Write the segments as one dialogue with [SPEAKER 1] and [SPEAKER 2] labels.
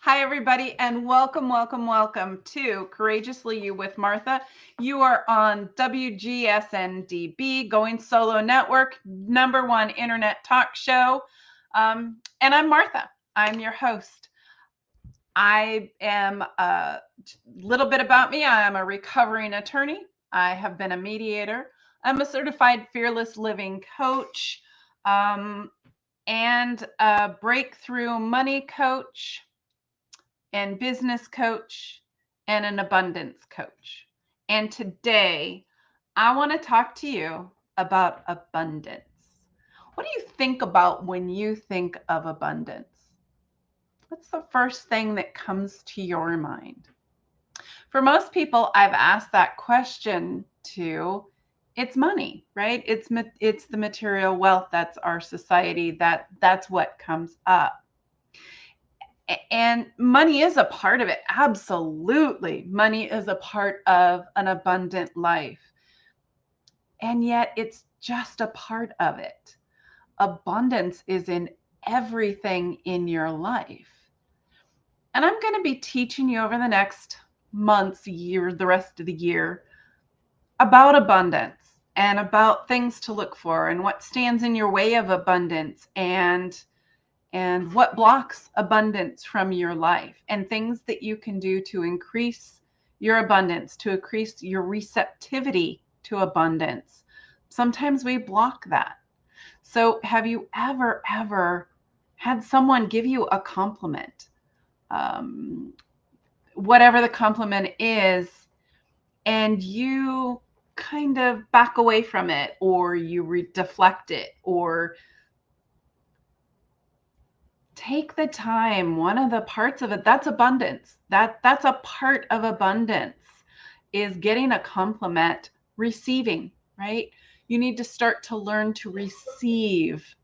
[SPEAKER 1] Hi, everybody, and welcome, welcome, welcome to Courageously You with Martha. You are on WGSN-DB, Going Solo Network, #1 internet talk show. And I'm Martha. I'm your host. I am a little bit about me. I am a recovering attorney. I have been a mediator. I'm a certified fearless living coach and a breakthrough money coach and business coach and an abundance coach. And today I want to talk to you about abundance. What do you think about when you think of abundance? What's the first thing that comes to your mind? For most people I've asked that question to, it's money, right? It's the material wealth. That's our society. That's what comes up. And money is a part of it. Absolutely. Money is a part of an abundant life. And yet it's just a part of it. Abundance is in everything in your life. And I'm going to be teaching you over the next months, years, the rest of the year about abundance and about things to look for and what stands in your way of abundance and what blocks abundance from your life and things that you can do to increase your abundance, to increase your receptivity to abundance. Sometimes we block that. So have you ever had someone give you a compliment, whatever the compliment is, and you kind of back away from it, or you deflect it, or take the time? One of the parts of it, that's abundance. That's a part of abundance, is getting a compliment, receiving, right? You need to start to learn to receive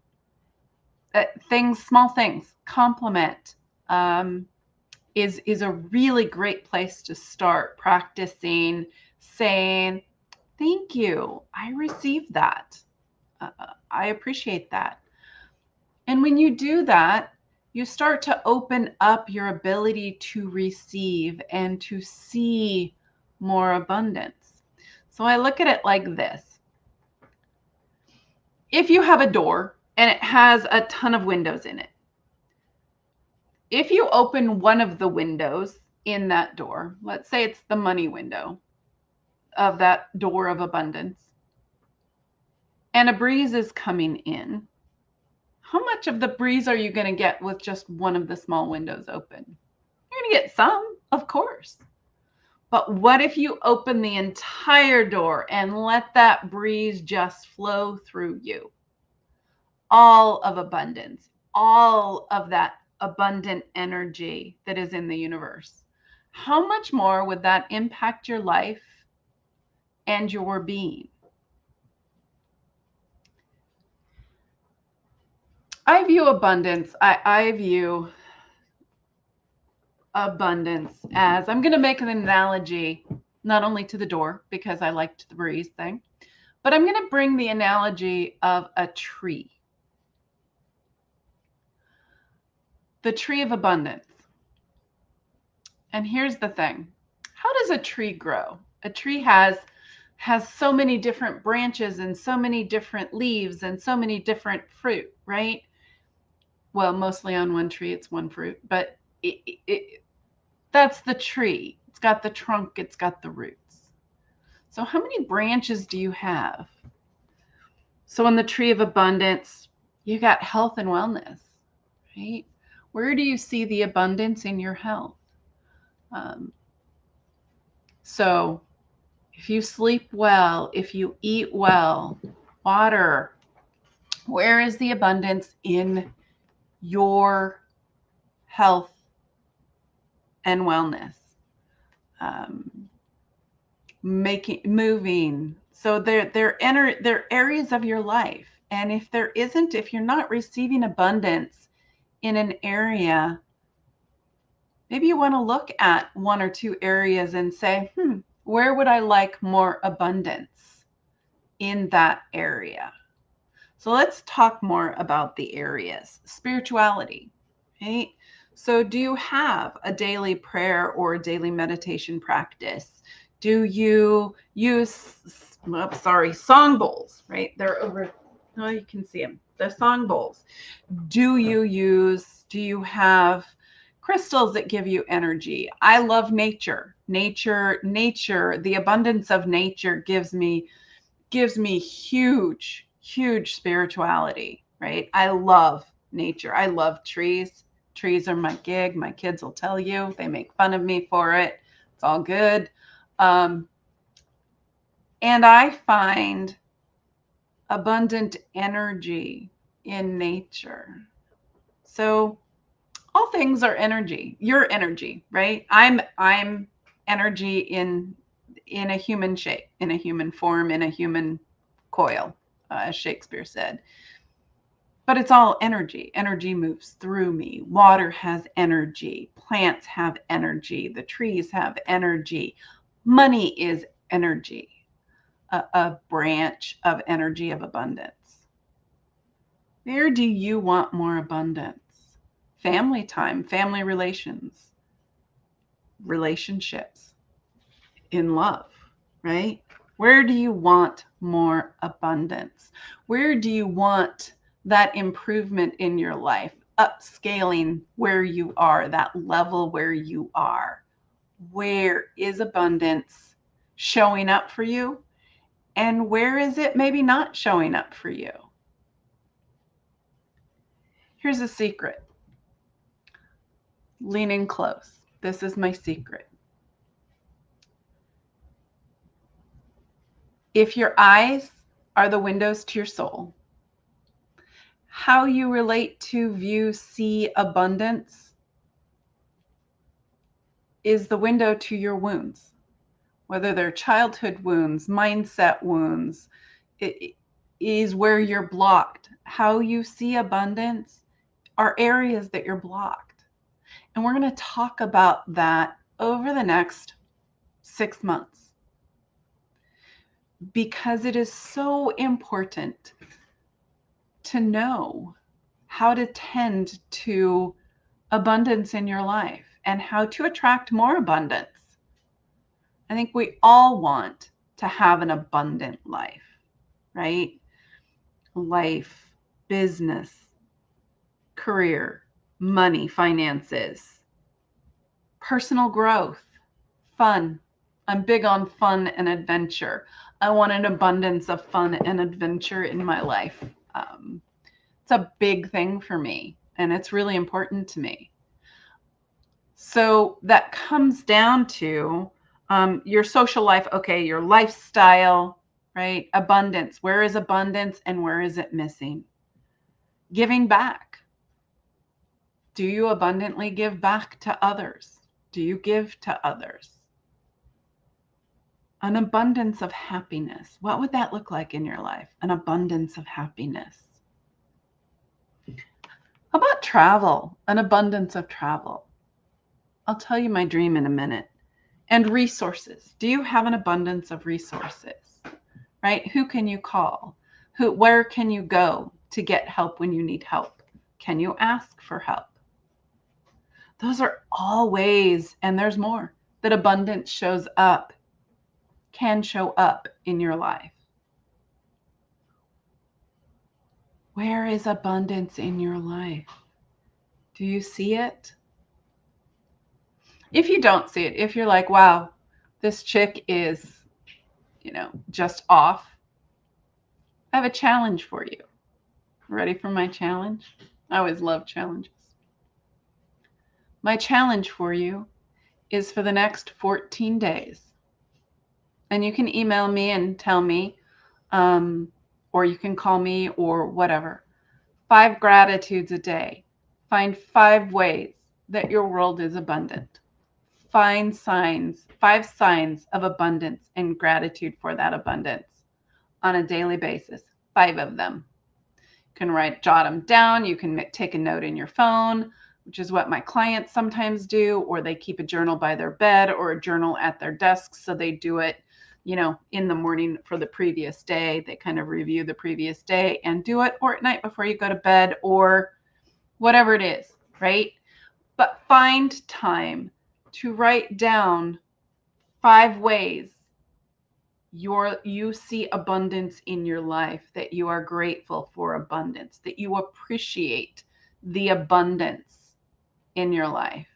[SPEAKER 1] things, small things. Compliment is a really great place to start practicing saying, thank you, I received that. I appreciate that. And when you do that, you start to open up your ability to receive and to see more abundance. So I look at it like this. If you have a door and it has a ton of windows in it, if you open one of the windows in that door, let's say it's the money window of that door of abundance, and a breeze is coming in, how much of the breeze are you going to get with just one of the small windows open? You're going to get some, of course. But what if you open the entire door and let that breeze just flow through you? All of abundance, all of that abundant energy that is in the universe. How much more would that impact your life and your being? I view abundance. I view abundance as, I'm going to make an analogy not only to the door because I liked the breeze thing, but I'm going to bring the analogy of a tree. The tree of abundance. And here's the thing. How does a tree grow? A tree has so many different branches and so many different leaves and so many different fruit, right? Well, mostly on one tree, it's one fruit, but that's the tree. It's got the trunk, it's got the roots. So how many branches do you have? So on the tree of abundance, you got health and wellness, right? Where do you see the abundance in your health? So if you sleep well, if you eat well, water, where is the abundance in your health and wellness? Moving. So they're areas of your life. And if you're not receiving abundance in an area, maybe you want to look at one or two areas and say, where would I like more abundance in that area? So let's talk more about the areas. Spirituality, right? So do you have a daily prayer or a daily meditation practice? Do you use, song bowls, right? They're over, oh, you can see them, the song bowls. Do you have crystals that give you energy? I love nature. Nature, the abundance of nature gives me huge, huge spirituality, right? I love nature. I love trees. Trees are my gig. My kids will tell you. They make fun of me for it. It's all good. And I find abundant energy in nature. So all things are energy. You're energy, right? I'm energy in a human shape, in a human form, in a human coil, as Shakespeare said. But it's all energy. Energy moves through me. Water has energy. Plants have energy. The trees have energy. Money is energy, a branch of energy of abundance. Where do you want more abundance? Family time, family relations, relationships, in love, right? Where do you want more abundance? Where do you want that improvement in your life, upscaling where you are, that level where you are? Where is abundance showing up for you? And where is it maybe not showing up for you? Here's a secret. Lean in close. This is my secret. If your eyes are the windows to your soul, how you relate to, view, see abundance is the window to your wounds, whether they're childhood wounds, mindset wounds. It is where you're blocked. How you see abundance are areas that you're blocked. And we're going to talk about that over the next 6 months, because it is so important to know how to tend to abundance in your life and how to attract more abundance. I think we all want to have an abundant life, right? Life, business, career, money, finances, personal growth, fun. I'm big on fun and adventure. I want an abundance of fun and adventure in my life. It's a big thing for me, and it's really important to me. So that comes down to your social life, okay, your lifestyle, right? Abundance. Where is abundance and where is it missing? Giving back. Do you abundantly give back to others? Do you give to others? An abundance of happiness. What would that look like in your life? An abundance of happiness. How about travel? An abundance of travel. I'll tell you my dream in a minute. And resources. Do you have an abundance of resources? Right? Who can you call? Where can you go to get help when you need help? Can you ask for help? Those are all ways, and there's more, that abundance shows up, can show up in your life. Where is abundance in your life? Do you see it? If you don't see it, if you're like, wow, this chick is, just off, I have a challenge for you. Ready for my challenge? I always love challenges. My challenge for you is for the next 14 days. And you can email me and tell me, or you can call me or whatever. 5 gratitudes a day. Find 5 ways that your world is abundant. Find 5 signs of abundance and gratitude for that abundance on a daily basis. 5 of them. You can jot them down. You can take a note in your phone, which is what my clients sometimes do, or they keep a journal by their bed or a journal at their desk. So they do it, in the morning for the previous day. They kind of review the previous day and do it, or at night before you go to bed, or whatever it is, right? But find time to write down 5 ways you see abundance in your life, that you are grateful for abundance, that you appreciate the abundance in your life.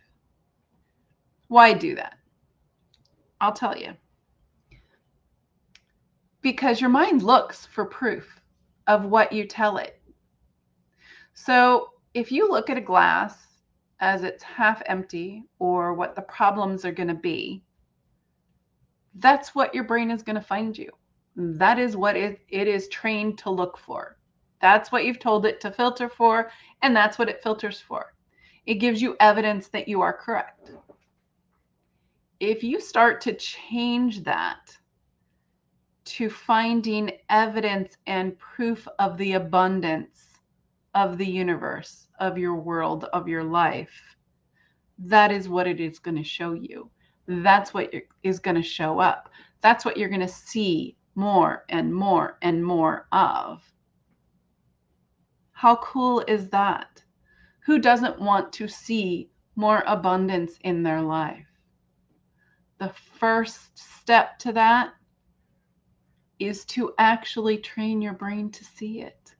[SPEAKER 1] Why do that? I'll tell you. Because your mind looks for proof of what you tell it. So if you look at a glass as it's half empty, or what the problems are going to be, that's what your brain is going to find you. That is what it is trained to look for. That's what you've told it to filter for, and that's what it filters for. It gives you evidence that you are correct. If you start to change that to finding evidence and proof of the abundance of the universe, of your world, of your life, that is what it is going to show you. That's what is going to show up. That's what you're going to see more and more and more of. How cool is that? Who doesn't want to see more abundance in their life? The first step to that is to actually train your brain to see it.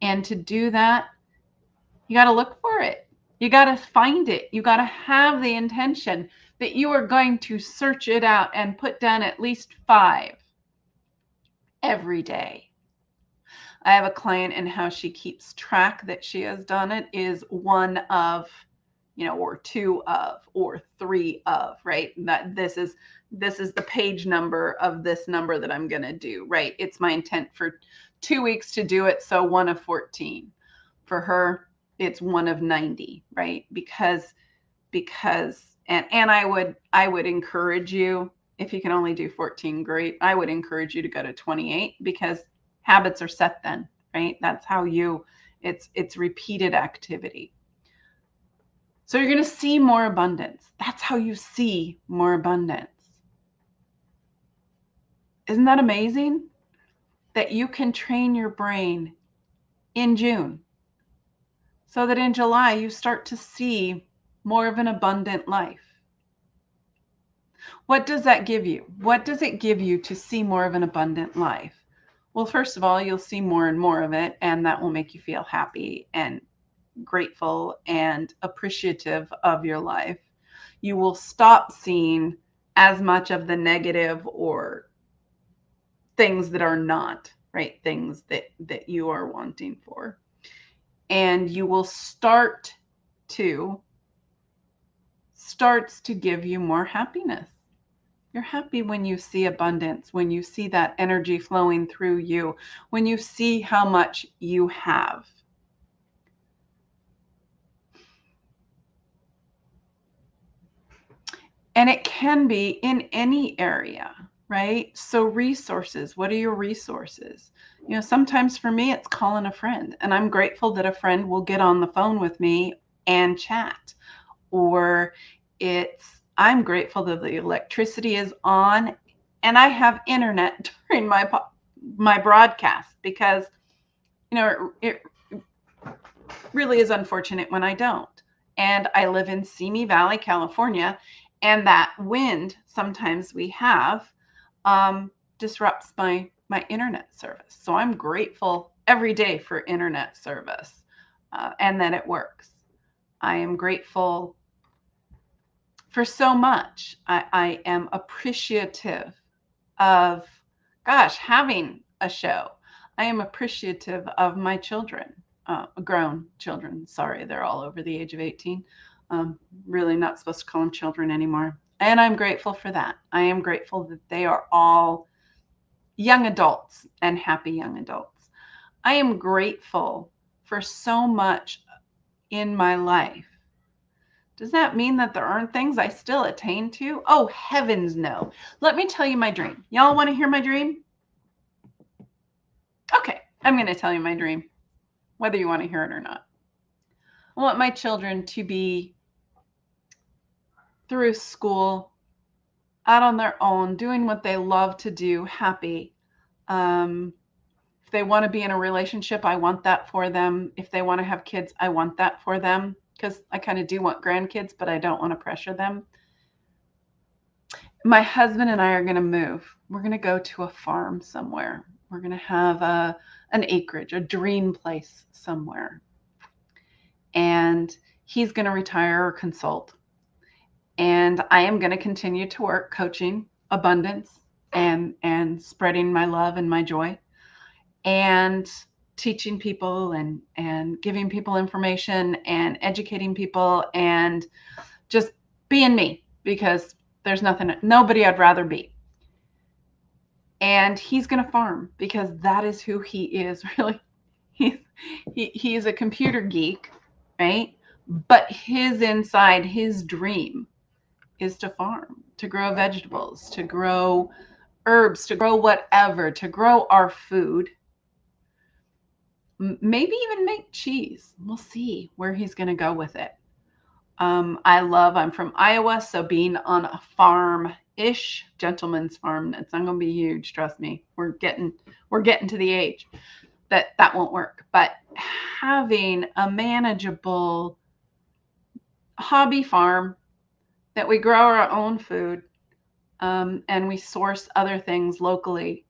[SPEAKER 1] And to do that, you got to look for it. You got to find it. You got to have the intention that you are going to search it out and put down at least 5 every day. I have a client, and how she keeps track that she has done it is 1 of, or 2 of, or 3 of, right? That this is the page number of this number that I'm going to do, right? It's my intent for 2 weeks to do it. So 1 of 14. For her, it's 1 of 90, right? Because I would encourage you, if you can only do 14, great. I would encourage you to go to 28, because habits are set then, right? That's how it's repeated activity. So you're going to see more abundance. That's how you see more abundance. Isn't that amazing? That you can train your brain in June, so that in July you start to see more of an abundant life. What does that give you? What does it give you to see more of an abundant life? Well, first of all, you'll see more and more of it, and that will make you feel happy and grateful and appreciative of your life. You will stop seeing as much of the negative or things that are not, right? Things that you are wanting for. And you will starts to give you more happiness. You're happy when you see abundance, when you see that energy flowing through you, when you see how much you have. And it can be in any area, right? So resources, what are your resources? Sometimes for me, it's calling a friend, and I'm grateful that a friend will get on the phone with me and chat. Or I'm grateful that the electricity is on and I have internet during my broadcast, because it really is unfortunate when I don't. And I live in Simi Valley, California, and that wind sometimes we have disrupts my internet service. So I'm grateful every day for internet service and that it works. I am grateful for so much. I am appreciative of, having a show. I am appreciative of my children, grown children. Sorry, they're all over the age of 18. Really not supposed to call them children anymore. And I'm grateful for that. I am grateful that they are all young adults and happy young adults. I am grateful for so much in my life. Does that mean that there aren't things I still attain to? Oh, heavens no. Let me tell you my dream. Y'all want to hear my dream? Okay, I'm going to tell you my dream, whether you want to hear it or not. I want my children to be through school, out on their own, doing what they love to do, happy. If they want to be in a relationship, I want that for them. If they want to have kids, I want that for them. because I kind of do want grandkids, but I don't want to pressure them. My husband and I are going to move. We're going to go to a farm somewhere. We're going to have an acreage, a dream place somewhere. And he's going to retire or consult. And I am going to continue to work coaching abundance and spreading my love and my joy and teaching people and giving people information and educating people and just being me, because there's nobody I'd rather be. And he's going to farm because that is who he is, really. He's a computer geek, right? But his dream is to farm, to grow vegetables, to grow herbs, to grow whatever, to grow our food. Maybe even make cheese. We'll see where he's going to go with it. I'm from Iowa, so being on a farm-ish, gentleman's farm, it's not going to be huge, trust me. We're getting to the age that won't work. But having a manageable hobby farm that we grow our own food, and we source other things locally.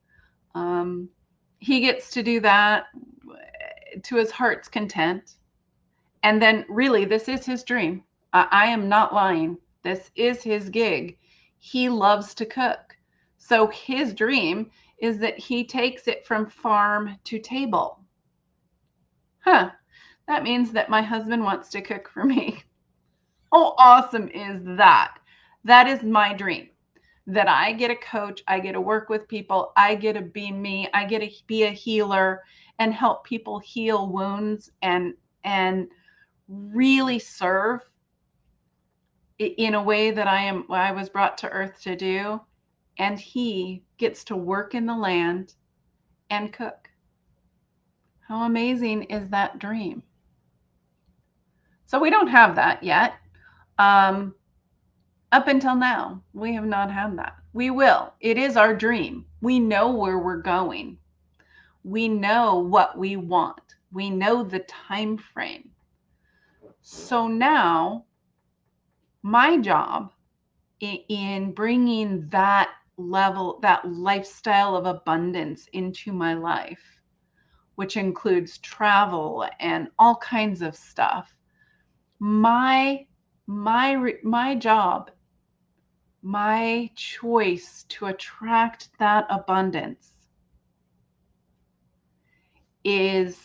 [SPEAKER 1] He gets to do that to his heart's content. And then really, this is his dream. I am not lying. This is his gig. He loves to cook. So his dream is that he takes it from farm to table. That means that my husband wants to cook for me. How awesome is that? That is my dream. That I get to coach, I get to work with people, I get to be me, I get to be a healer and help people heal wounds and really serve in a way that I was brought to earth to do. And he gets to work in the land and cook. How amazing is that dream? So we don't have that yet. Up until now, we have not had that. We will. It is our dream. We know where we're going. We know what we want. We know the time frame. So now, my job in bringing that level, that lifestyle of abundance into my life, which includes travel and all kinds of stuff, my job, my choice to attract that abundance is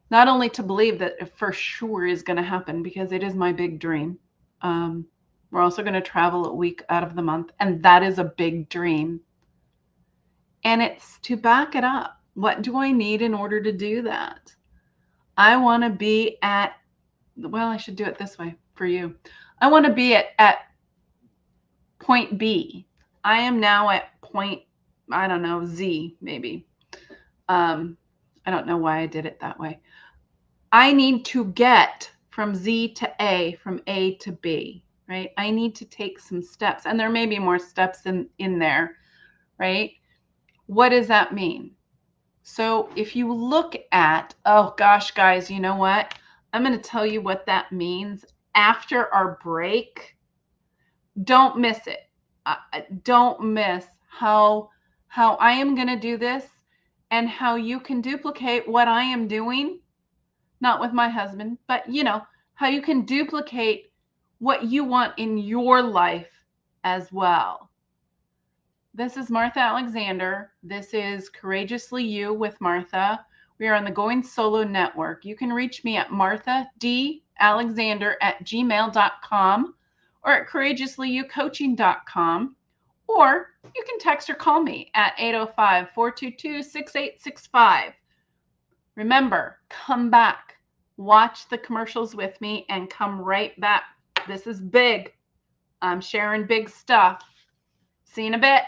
[SPEAKER 1] not only to believe that it for sure is going to happen, because it is my big dream. We're also going to travel a week out of the month, and that is a big dream. And it's to back it up. What do I need in order to do that? I want to be at, well, I should do it this way for you. I want to be at point B. I am now at point, I don't know, Z maybe. I don't know why I did it that way. I need to get from Z to A, from A to B, right? I need to take some steps, and there may be more steps in there, right? What does that mean? So if you look at, oh gosh, guys, you know what? I'm going to tell you what that means after our break. Don't miss it. Don't miss how I am going to do this and how you can duplicate what I am doing, not with my husband, but how you can duplicate what you want in your life as well. This is Martha Alexander. This is Courageously You with Martha. We are on the Going Solo Network. You can reach me at marthadalexander@gmail.com or at courageouslyyoucoaching.com, or you can text or call me at 805-422-6865. Remember, come back, watch the commercials with me, and come right back. This is big. I'm sharing big stuff. See you in a bit.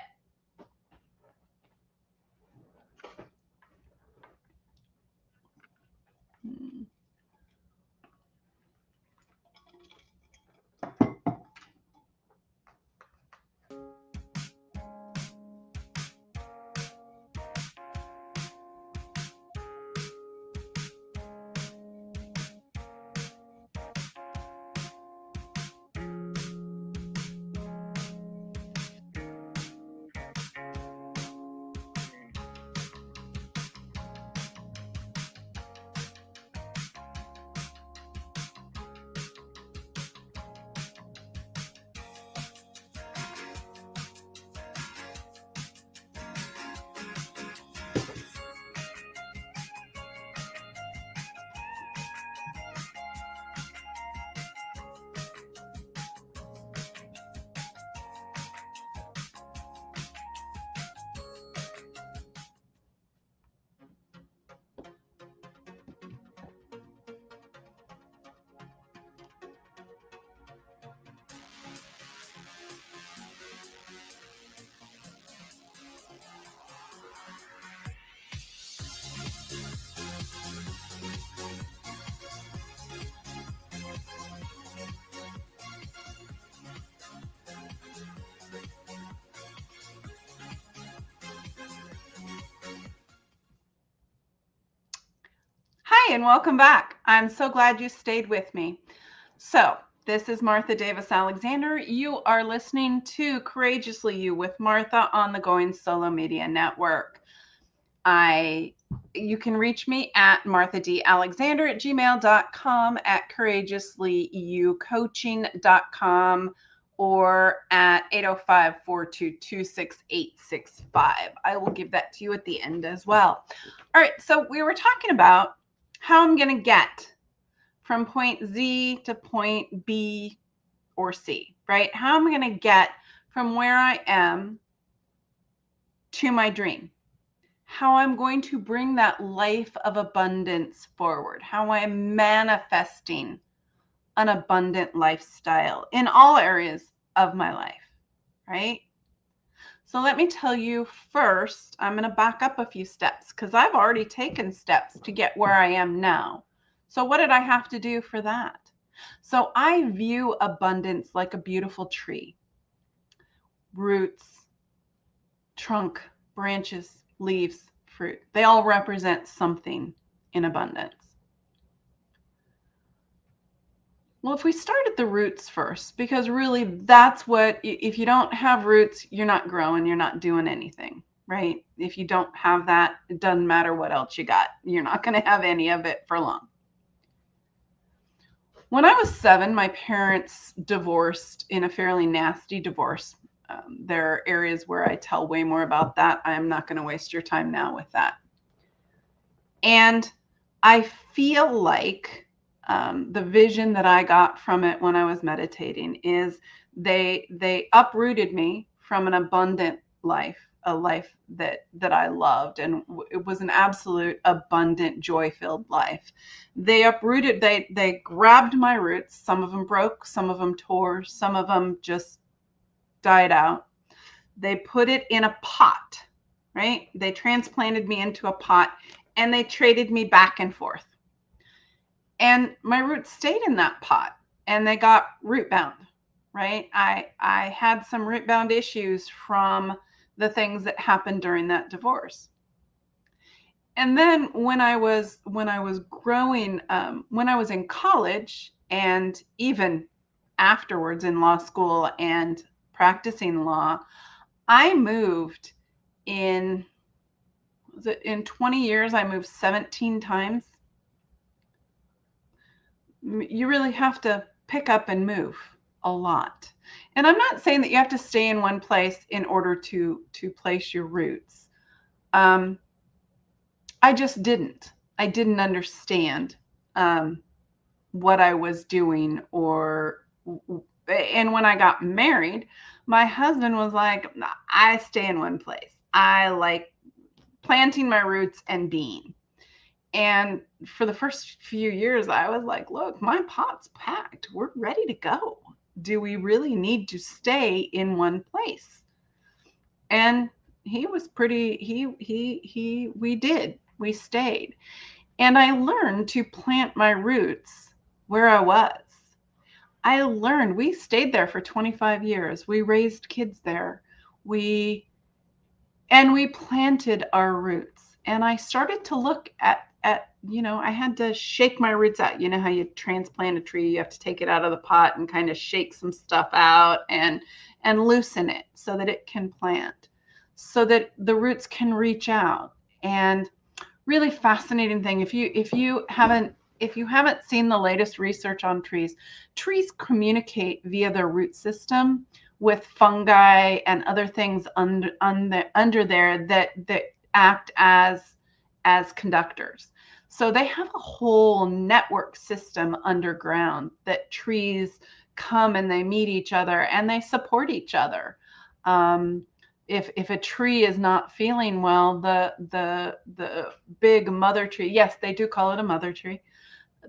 [SPEAKER 1] Hi, and welcome back. I'm so glad you stayed with me. So, this is Martha Davis Alexander. You are listening to Courageously You with Martha on the Going Solo Media Network. You can reach me at marthadalexander@gmail.com, at courageouslyoucoaching.com, or at 805-422-6865. I will give that to you at the end as well. All right, so we were talking about how I'm going to get from point Z to point B or C, right? How am I going to get from where I am to my dream? How I'm going to bring that life of abundance forward, how I'm manifesting an abundant lifestyle in all areas of my life, right? So let me tell you first, I'm going to back up a few steps because I've already taken steps to get where I am now. So what did I have to do for that? So I view abundance like a beautiful tree. Roots, trunk, branches, leaves, fruit. They all represent something in abundance. Well, if we start at the roots first, because really that's what, if you don't have roots, you're not growing, you're not doing anything, right? If you don't have that, it doesn't matter what else you got. You're not going to have any of it for long. When I was 7, my parents divorced in a fairly nasty divorce. There are areas where I tell way more about that. I'm not going to waste your time now with that. And I feel like the vision that I got from it when I was meditating is they uprooted me from an abundant life, a life that I loved, and it was an absolute abundant, joy-filled life. They uprooted, they grabbed my roots. Some of them broke, some of them tore, some of them just died out. They put it in a pot, right? They transplanted me into a pot, and they traded me back and forth. And my roots stayed in that pot, and they got root bound, right? I had some root bound issues from the things that happened during that divorce. And then when I was growing, when I was in college, and even afterwards in law school and practicing law, I moved in 20 years, I moved 17 times. You really have to pick up and move a lot. And I'm not saying that you have to stay in one place in order to place your roots. I just didn't. I didn't understand what I was doing, and when I got married, my husband was like, I stay in one place. I like planting my roots and being. And for the first few years, I was like, look, my pot's packed. We're ready to go. Do we really need to stay in one place? And he was we stayed. And I learned to plant my roots where I was. We stayed there for 25 years. We raised kids there. We planted our roots. And I started to look at, I had to shake my roots out. You know how you transplant a tree, you have to take it out of the pot and kind of shake some stuff out and loosen it so that it can plant, so that the roots can reach out. And really fascinating thing, if you haven't seen the latest research on trees communicate via their root system with fungi and other things under there that act as conductors. So they have a whole network system underground that trees come and they meet each other and they support each other. If a tree is not feeling well, the big mother tree, yes, they do call it a mother tree.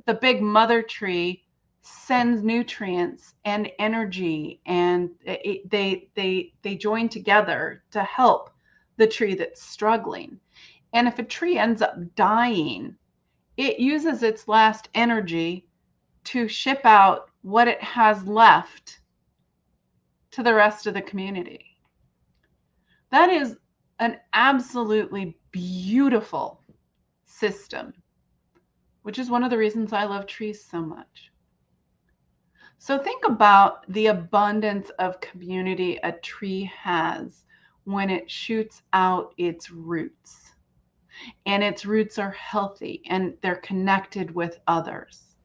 [SPEAKER 1] The big mother tree sends nutrients and energy, and they join together to help the tree that's struggling. And if a tree ends up dying, it uses its last energy to ship out what it has left to the rest of the community. That is an absolutely beautiful system. which is one of the reasons I love trees so much. So think about the abundance of community a tree has when it shoots out its roots, and its roots are healthy and they're connected with others,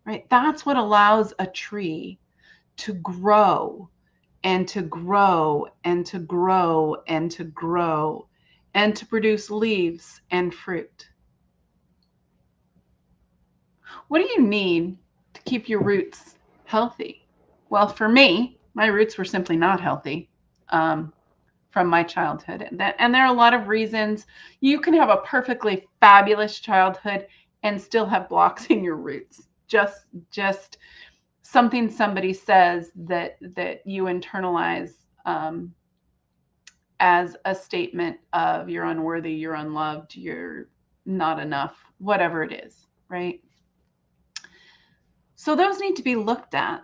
[SPEAKER 1] right? That's what allows a tree to grow and to grow and to grow and to grow and to produce leaves and fruit. What do you need to keep your roots healthy? Well, for me, my roots were simply not healthy from my childhood. And there are a lot of reasons. You can have a perfectly fabulous childhood and still have blocks in your roots. Just something somebody says that you internalize as a statement of you're unworthy, you're unloved, you're not enough, whatever it is, right? So those need to be looked at,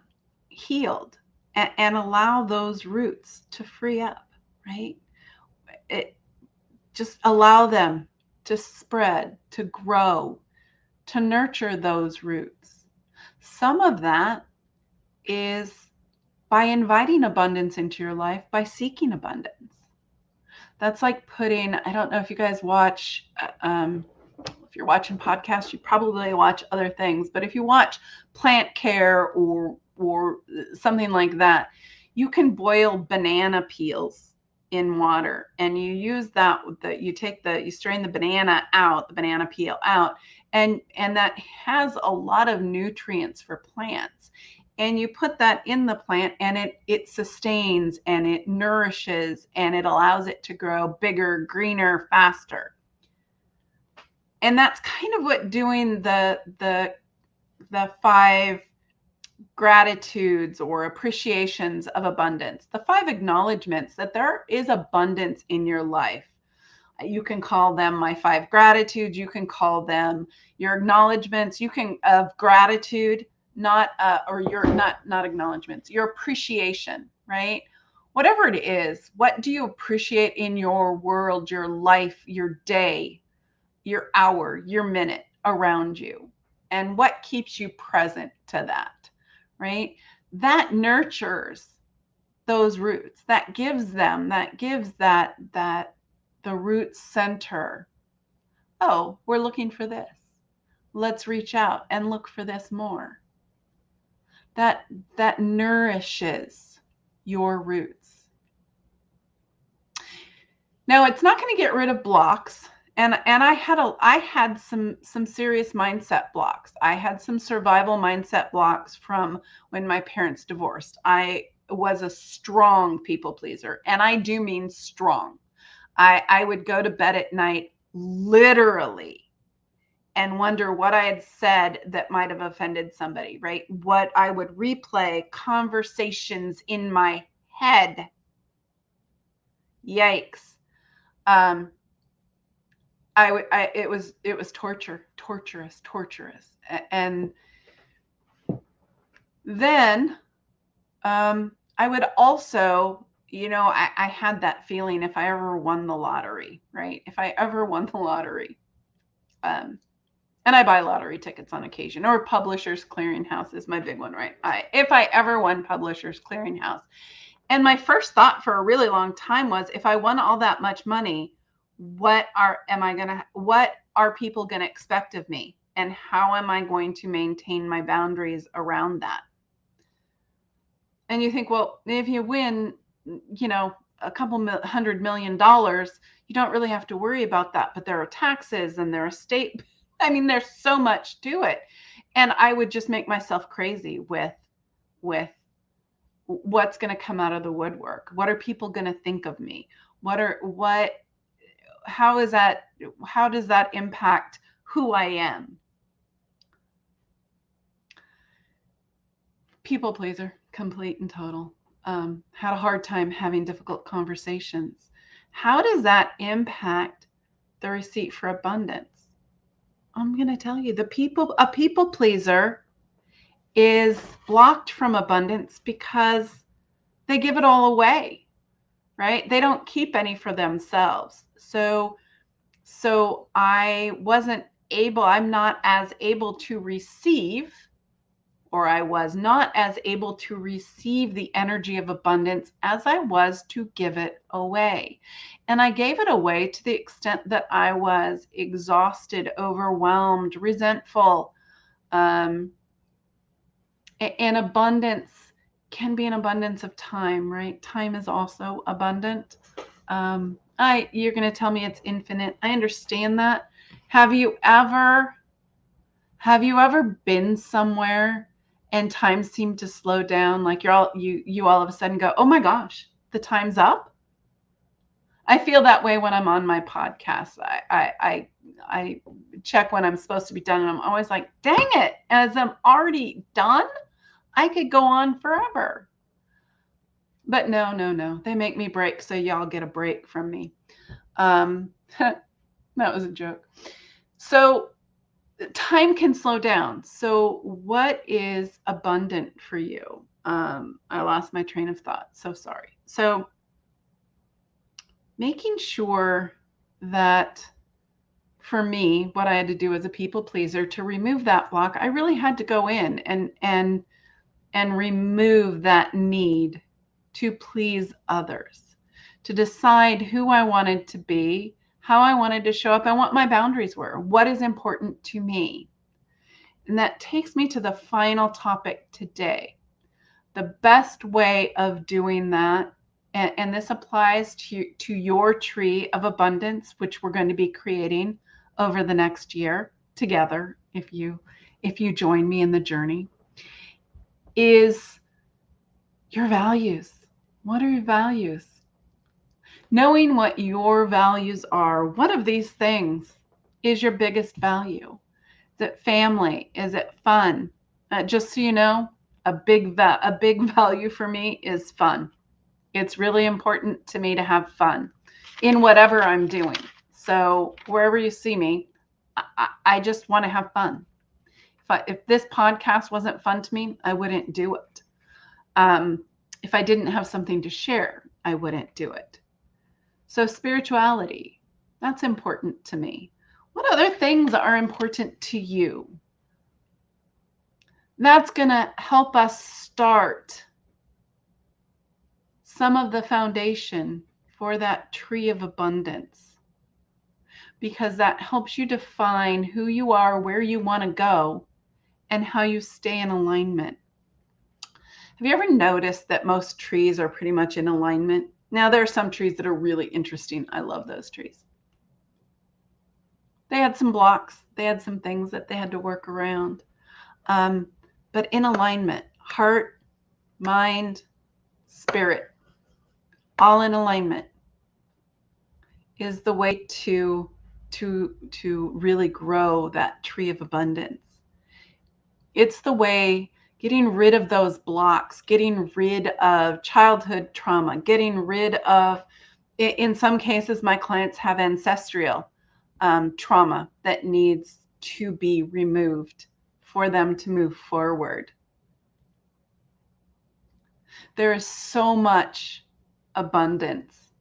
[SPEAKER 1] healed, and allow those roots to free up, right? Just allow them to spread, to grow, to nurture those roots. Some of that is by inviting abundance into your life, by seeking abundance. That's like putting, I don't know if you guys watch, if you're watching podcasts, you probably watch other things, but if you watch Plant Care or something like that, you can boil banana peels in water, and you use that, you strain the banana peel out, and that has a lot of nutrients for plants. And you put that in the plant, and it sustains and it nourishes and it allows it to grow bigger, greener, faster. And that's kind of what doing the 5 gratitudes or appreciations of abundance, the 5 acknowledgments that there is abundance in your life. You can call them my 5 gratitudes. You can call them your acknowledgments. You can of gratitude, not acknowledgments, your appreciation, right? Whatever it is, what do you appreciate in your world, your life, your day, your hour, your minute around you? And what keeps you present to that, right? That nurtures those roots. That gives that the root center. Oh, we're looking for this. Let's reach out and look for this more. That nourishes your roots. Now, it's not going to get rid of blocks. And I had some serious mindset blocks. I had some survival mindset blocks from when my parents divorced. I was a strong people pleaser, and I do mean strong. I would go to bed at night literally and wonder what I had said that might have offended somebody, right? What I would replay conversations in my head. Yikes. It was torturous. And then I would also, I had that feeling if I ever won the lottery, right? If I ever won the lottery, and I buy lottery tickets on occasion, or Publishers Clearinghouse is my big one, right? If I ever won Publishers Clearinghouse. And my first thought for a really long time was, if I won all that much money, what are people going to expect of me? And how am I going to maintain my boundaries around that? And you think, well, if you win, a couple $100 million, you don't really have to worry about that. But there are taxes and there are state. I mean, there's so much to it. And I would just make myself crazy with what's going to come out of the woodwork. What are people going to think of me? How does that impact who I am? People pleaser, complete and total. Had a hard time having difficult conversations. How does that impact the receipt for abundance? I'm going to tell you, a people pleaser is blocked from abundance because they give it all away, right? They don't keep any for themselves. So I wasn't I'm not as able to receive, or I was not as able to receive the energy of abundance as I was to give it away. And I gave it away to the extent that I was exhausted, overwhelmed, resentful. And abundance can be an abundance of time, right? Time is also abundant. You're going to tell me it's infinite. I understand that. Have you ever been somewhere and time seemed to slow down? Like you all of a sudden go, oh my gosh, the time's up. I feel that way when I'm on my podcast. I check when I'm supposed to be done, and I'm always like, dang it, as I'm already done, I could go on forever. But no. They make me break, so y'all get a break from me. That was a joke. So time can slow down. So what is abundant for you? I lost my train of thought. So sorry. So making sure that for me, what I had to do as a people pleaser to remove that block, I really had to go in and remove that need to please others, to decide who I wanted to be, how I wanted to show up, and what my boundaries were, what is important to me. And that takes me to the final topic today. The best way of doing that, and this applies to your tree of abundance, which we're going to be creating over the next year together, if you join me in the journey, is your values. What are your values? Knowing what your values are, what of these things is your biggest value? Is it family? Is it fun? Just so you know, a big value for me is fun. It's really important to me to have fun in whatever I'm doing. So wherever you see me, I just want to have fun. If this podcast wasn't fun to me, I wouldn't do it. If I didn't have something to share, I wouldn't do it. So spirituality, that's important to me. What other things are important to you? That's going to help us start some of the foundation for that tree of abundance, because that helps you define who you are, where you want to go, and how you stay in alignment. Have you ever noticed that most trees are pretty much in alignment? Now, there are some trees that are really interesting. I love those trees. They had some blocks. They had some things that they had to work around. But in alignment, heart, mind, spirit, all in alignment is the way to really grow that tree of abundance. It's the way, getting rid of those blocks, getting rid of childhood trauma, getting rid of, in some cases, my clients have ancestral trauma that needs to be removed for them to move forward. There is so much abundance,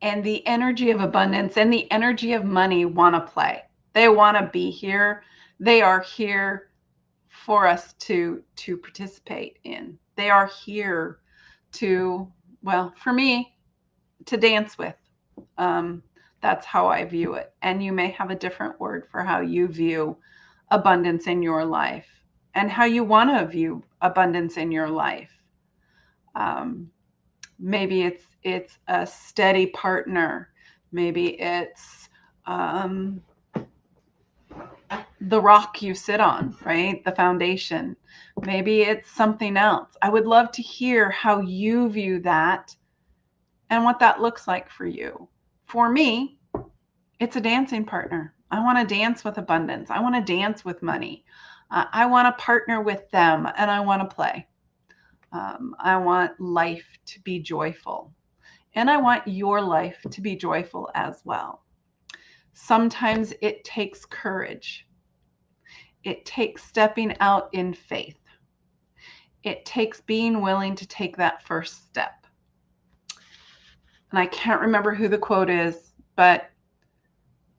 [SPEAKER 1] and the energy of abundance and the energy of money want to play. They want to be here. They are here for us to participate in. They are here to, well, for me, to dance with. That's how I view it. And you may have a different word for how you view abundance in your life and how you want to view abundance in your life. Maybe it's a steady partner. Maybe it's the rock you sit on, right? The foundation. Maybe it's something else. I would love to hear how you view that and what that looks like for you. For me, it's a dancing partner. I want to dance with abundance. I want to dance with money. I want to partner with them, and I want to play. I want life to be joyful, and I want your life to be joyful as well. Sometimes it takes courage. It takes stepping out in faith. It takes being willing to take that first step. And I can't remember who the quote is, but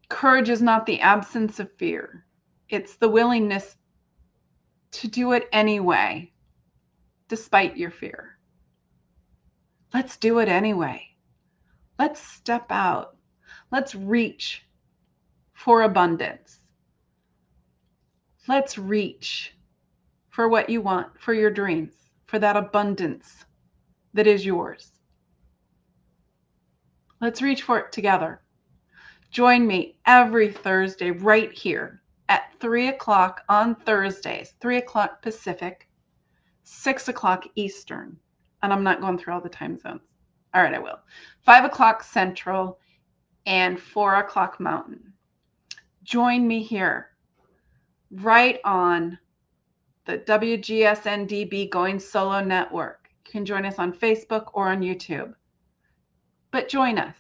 [SPEAKER 1] Courage is not the absence of fear. It's the willingness to do it anyway, despite your fear. Let's do it anyway. Let's step out. Let's reach for abundance. Let's reach for what you want, for your dreams, for that abundance that is yours. Let's reach for it together. Join me every Thursday right here at 3 o'clock on Thursdays, 3 o'clock Pacific, 6 o'clock Eastern. And I'm not going through all the time zones. All right, I will. 5 o'clock Central and 4 o'clock Mountain. Join me here right on the WGSN-DB Going Solo Network. You can join us on Facebook or on YouTube. But join us.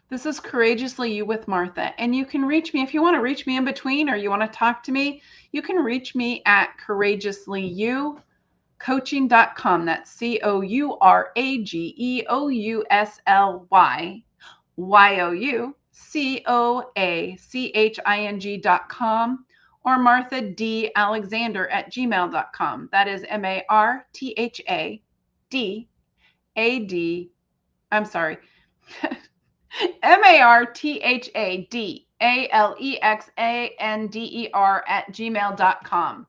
[SPEAKER 1] This is Courageously You with Martha, and you can reach me if you want to reach me in between or you want to talk to me. You can reach me at courageouslyoucoaching.com. That's COURAGEOUSLYOUCOACHING.com or marthadalexander@gmail.com. That is marthadalexander@gmail.com.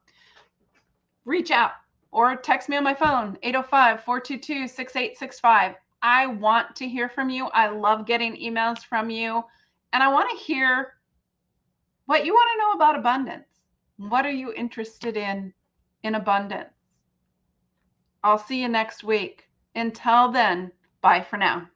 [SPEAKER 1] Reach out or text me on my phone, 805-422-6865. I want to hear from you. I love getting emails from you. And I want to hear what you want to know about abundance. What are you interested in abundance? I'll see you next week. Until then, bye for now.